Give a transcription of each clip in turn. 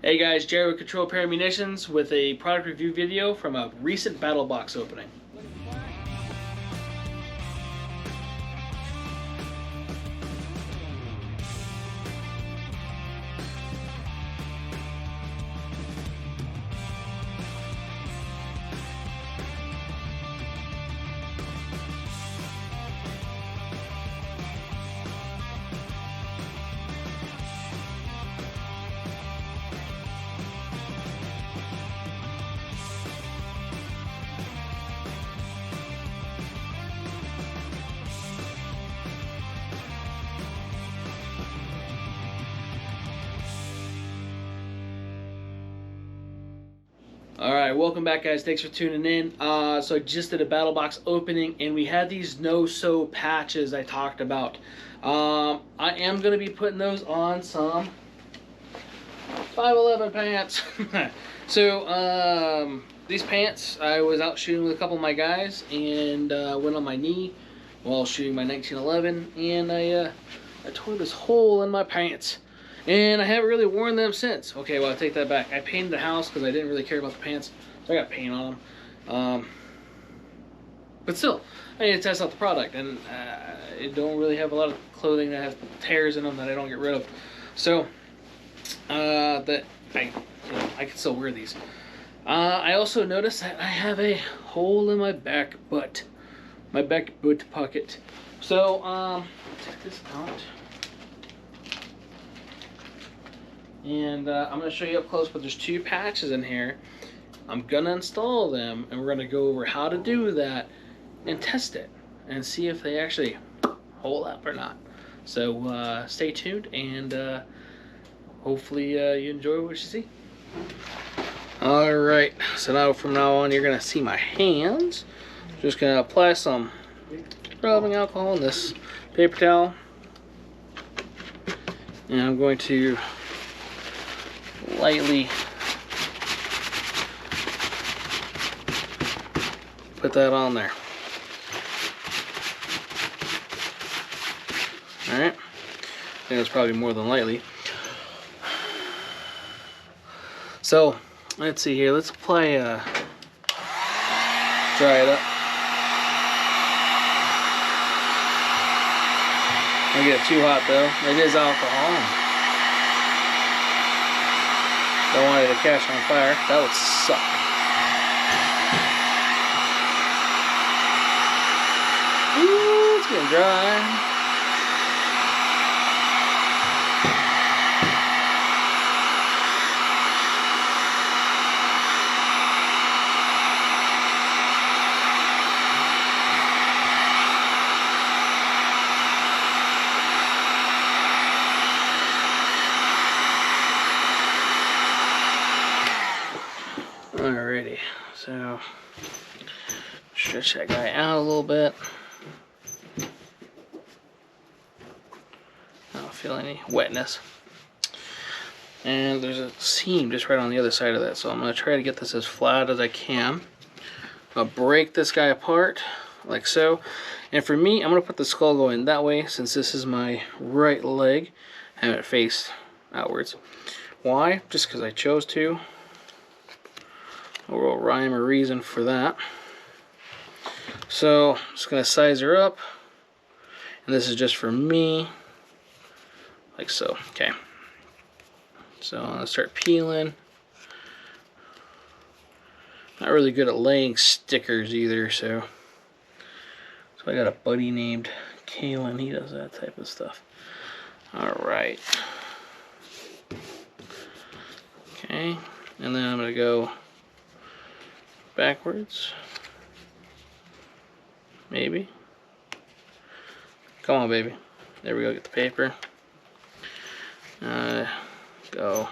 Hey guys, Jerry with Control Pair Munitions with a product review video from a recent BattlBox opening. Alright, welcome back guys, thanks for tuning in. So I just did a BattlBox opening and we had these NOSO patches I talked about. I am going to be putting those on some 511 pants. So these pants, I was out shooting with a couple of my guys and went on my knee while shooting my 1911 and I tore this hole in my pants. And I haven't really worn them since. Okay, well, I take that back. I painted the house because I didn't really care about the pants. So I got paint on them. But still, I need to test out the product. And I don't really have a lot of clothing that has tears in them that I don't get rid of. So, I can still wear these. I also noticed that I have a hole in my back butt. My back butt pocket. So, take this out. And I'm going to show you up close, but there's two patches in here. I'm going to install them, and we're going to go over how to do that and test it and see if they actually hold up or not. So stay tuned, and hopefully you enjoy what you see. Alright, so now from now on you're going to see my hands. Just going to apply some rubbing alcohol in this paper towel. And I'm going to lightly put that on there. Alright, I think it's probably more than lightly. So let's see here, let's apply dry it up. Don't get it too hot though, it is alcohol. Don't want it to catch on fire. That would suck. Ooh, it's getting dry. Alrighty, so stretch that guy out a little bit. I don't feel any wetness. And there's a seam just right on the other side of that, so I'm going to try to get this as flat as I can. I'll break this guy apart like so. And for me, I'm going to put the skull going that way since this is my right leg. Have it face outwards. Why? Just because I chose to. No real rhyme or reason for that. So I'm just going to size her up. And this is just for me. Like so. Okay. So I'm going to start peeling. Not really good at laying stickers either, so I got a buddy named Kalen. He does that type of stuff. Alright. Okay. And then I'm going to go backwards. Maybe. Come on, baby. There we go. Get the paper. Go.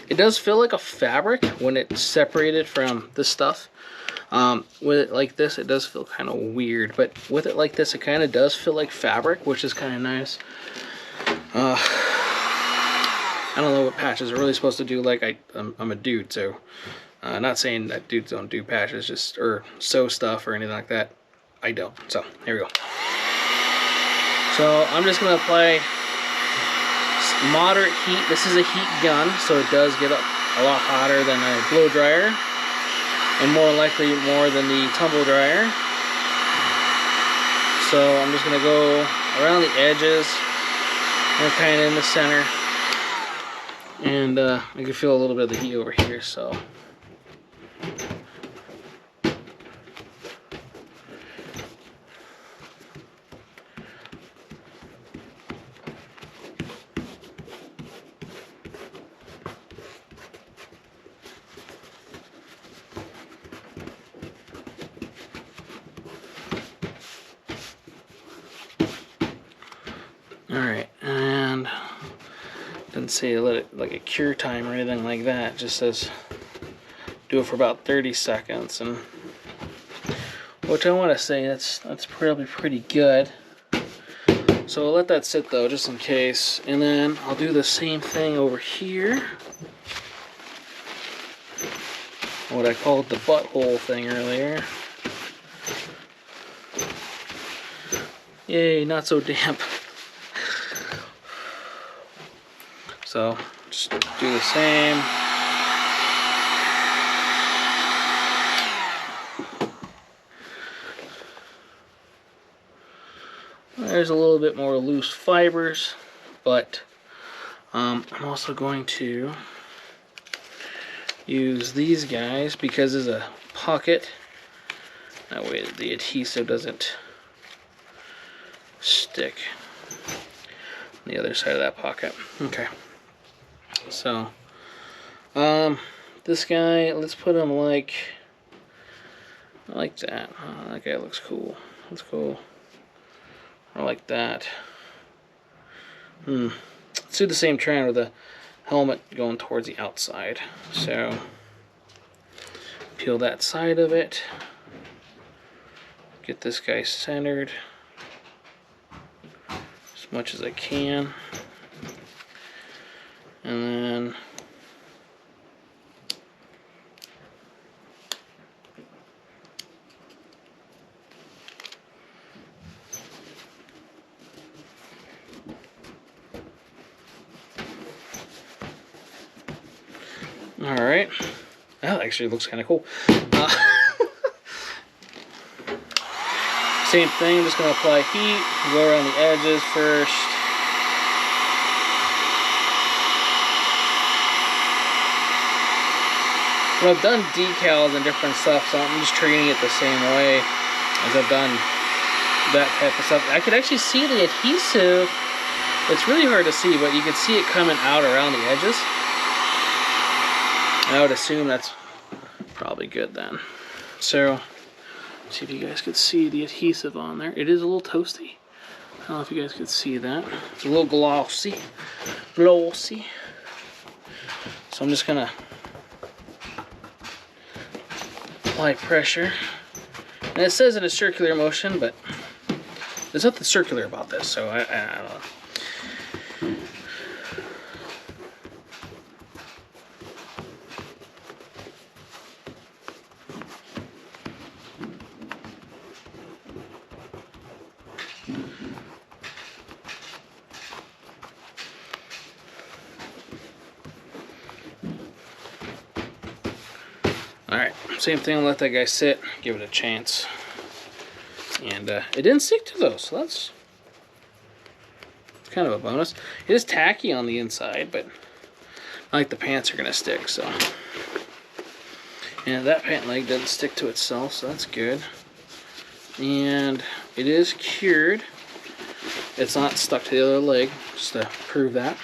It does feel like a fabric when it's separated from the stuff. With it like this, it does feel kind of weird. But with it like this, it kind of does feel like fabric, which is kind of nice. I don't know what patches are really supposed to do. Like I'm a dude, so not saying that dudes don't do patches, just or sew stuff or anything like that. I don't. So here we go. So I'm just going to apply moderate heat. This is a heat gun, so it does get a lot hotter than a blow dryer, and more likely more than the tumble dryer. So I'm just going to go around the edges and kind of in the center, and I can feel a little bit of the heat over here. So alright, and doesn't say let it like a cure time or anything like that. It just says do it for about 30 seconds, and which I want to say that's probably pretty good. So I'll let that sit though, just in case, and then I'll do the same thing over here. What I called the butthole thing earlier. Yay, not so damp. So just do the same. There's a little bit more loose fibers, but I'm also going to use these guys because there's a pocket. That way the adhesive doesn't stick on the other side of that pocket. Okay. So, this guy, let's put him like that. Oh, that guy looks cool. Let's go. Or like that. Let's do the same trend with the helmet going towards the outside. So, peel that side of it. Get this guy centered as much as I can. And then all right, that actually looks kind of cool. Same thing, just gonna apply heat, go around the edges first. I've done decals and different stuff, so I'm just treating it the same way as I've done that type of stuff. I could actually see the adhesive. It's really hard to see, but you can see it coming out around the edges. I would assume that's probably good then. So, see if you guys could see the adhesive on there. It is a little toasty. I don't know if you guys could see that. It's a little glossy. Glossy. So I'm just gonna apply pressure. And it says in a circular motion, but there's nothing circular about this, so I don't know. Alright, same thing, let that guy sit, give it a chance. And it didn't stick to those, so that's kind of a bonus. It is tacky on the inside, but I like the pants are going to stick, so. And that pant leg doesn't stick to itself, so that's good. And it is cured. It's not stuck to the other leg, just to prove that.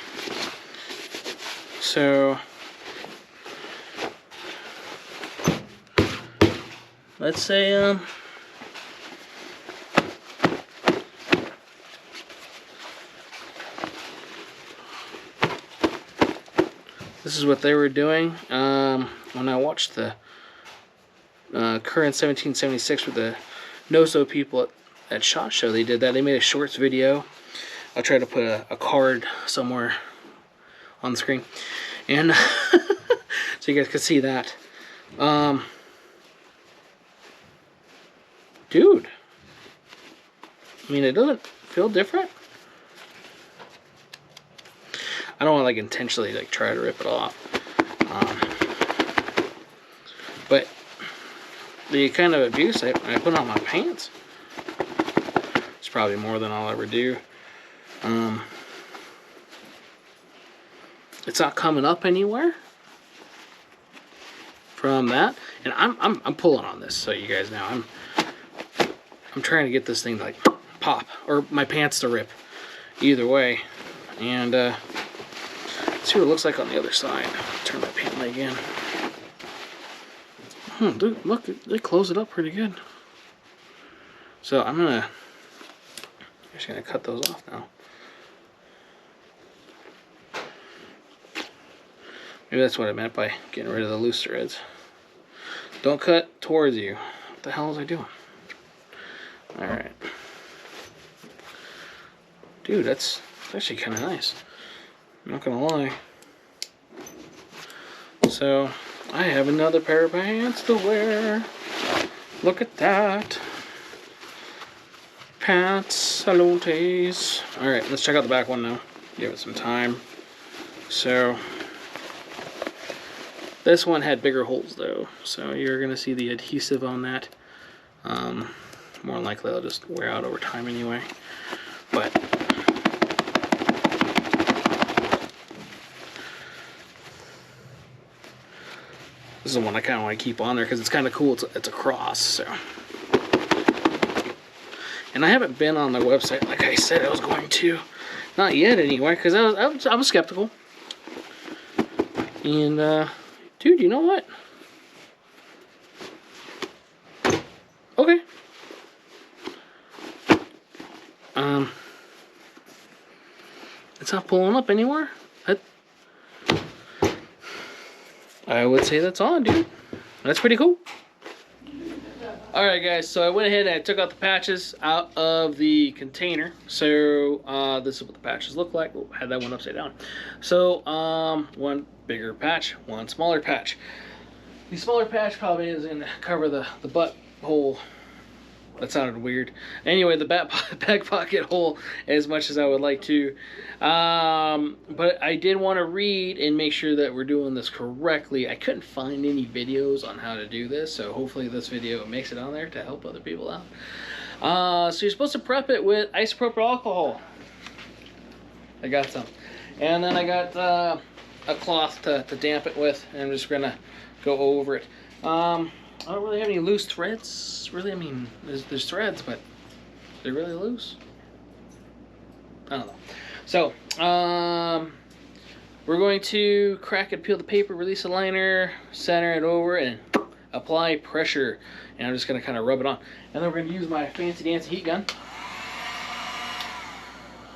So let's say this is what they were doing when I watched the current 1776 with the NOSO people at SHOT Show. They did that. They made a shorts video. I'll try to put a card somewhere on the screen, and so you guys could see that. Dude, I mean, it doesn't feel different. I don't want to like intentionally like try to rip it off. But the kind of abuse I put on my pants, it's probably more than I'll ever do. It's not coming up anywhere from that, and I'm pulling on this, so you guys know I'm trying to get this thing to like pop, or my pants to rip, either way. And let's see what it looks like on the other side. Turn my pant leg in. Dude, look, they close it up pretty good. So I'm just gonna cut those off now. Maybe that's what I meant by getting rid of the loose threads. Don't cut towards you. What the hell was I doing? Alright. Dude, that's actually kind of nice. I'm not gonna lie. So, I have another pair of pants to wear. Look at that. Pants, salutes. Alright, let's check out the back one now. Give it some time. So, this one had bigger holes though, so you're going to see the adhesive on that. More than likely it'll just wear out over time anyway. But this is the one I kind of want to keep on there because it's kind of cool. It's a cross, so. And I haven't been on the website like I said I was going to. Not yet anyway, because I was skeptical. And dude, you know what? Okay. It's not pulling up anywhere. I would say that's on, dude. That's pretty cool. Alright guys, so I went ahead and I took out the patches out of the container. So this is what the patches look like. Oh, I had that one upside down. So one bigger patch, one smaller patch. The smaller patch probably is going to cover the butt hole. That sounded weird. Anyway, the back pocket hole as much as I would like to. But I did want to read and make sure that we're doing this correctly. I couldn't find any videos on how to do this, so hopefully this video makes it on there to help other people out. So you're supposed to prep it with isopropyl alcohol. I got some. And then I got a cloth to damp it with, and I'm just going to go over it. I don't really have any loose threads, really. I mean, there's threads, but they're really loose. I don't know. So, we're going to crack it, peel the paper, release the liner, center it over, and apply pressure. And I'm just going to kind of rub it on. And then we're going to use my fancy dancy heat gun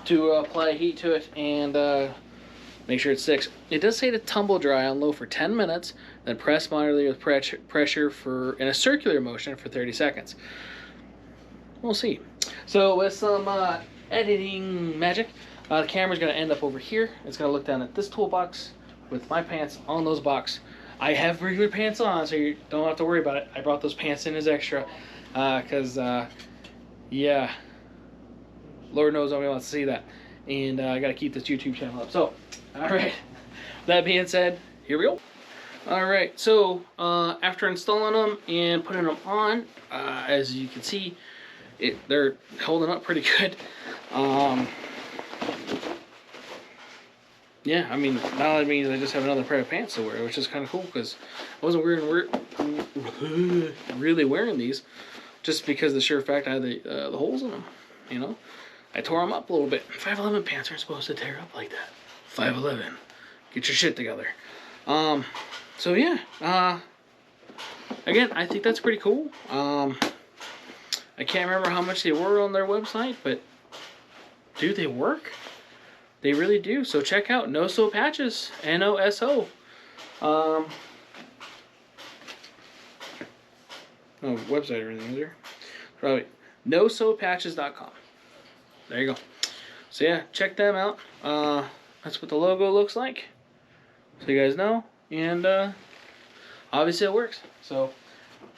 to apply heat to it and make sure it sticks. It does say to tumble dry on low for 10 minutes, then press moderately with pressure in a circular motion for 30 seconds. We'll see. So with some editing magic, the camera's going to end up over here. It's going to look down at this toolbox with my pants on those box. I have regular pants on, so you don't have to worry about it. I brought those pants in as extra because, yeah, Lord knows nobody wants to see that. And I got to keep this YouTube channel up. So, alright, that being said, here we go. Alright, so after installing them and putting them on, as you can see, they're holding up pretty good. Yeah, I mean, now that means I just have another pair of pants to wear, which is kind of cool because I wasn't really wearing these just because of the sheer fact I had the holes in them, you know. I tore them up a little bit. 5'11" pants aren't supposed to tear up like that. 5'11". Get your shit together. So yeah. Again, I think that's pretty cool. I can't remember how much they were on their website, but do they work? They really do. So check out NOSO patches. NOSO. No website or anything, is there? Probably nosopatches.com. There you go. So yeah, check them out. That's what the logo looks like, so you guys know. And obviously it works. So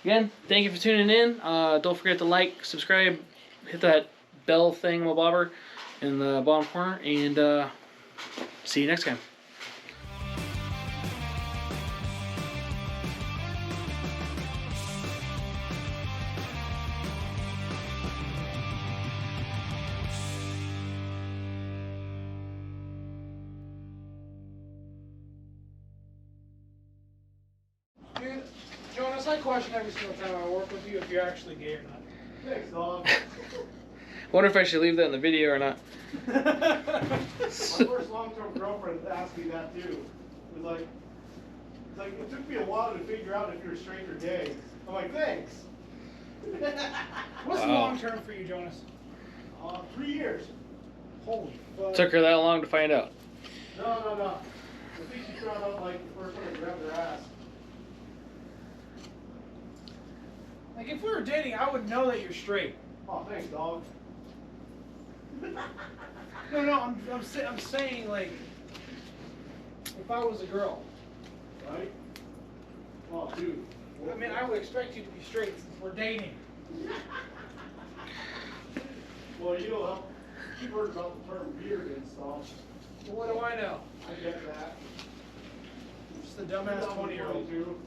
again, thank you for tuning in. Don't forget to like, subscribe, hit that bell thing, bobber in the bottom corner, and See you next time. Dude, Jonas, I question every single time I work with you if you're actually gay or not. Thanks, dog. Wonder if I should leave that in the video or not. My first long-term girlfriend asked me that too. It was like it took me a while to figure out if you're straight or gay. I'm like, thanks. What's Wow. long term for you, Jonas? 3 years. Holy fuck. Took her that long to find out. No. I think she found out like the first time I grabbed her ass. Like, if we were dating, I would know that you're straight. Oh, thanks, dog. No, I'm saying, like, if I was a girl, Right? Oh, dude. I mean, I would expect you to be straight since we're dating. Well, you know, you've heard about the term beard and stuff. Well, what do I know? I get that. Just a dumbass 20-year-old. 2022.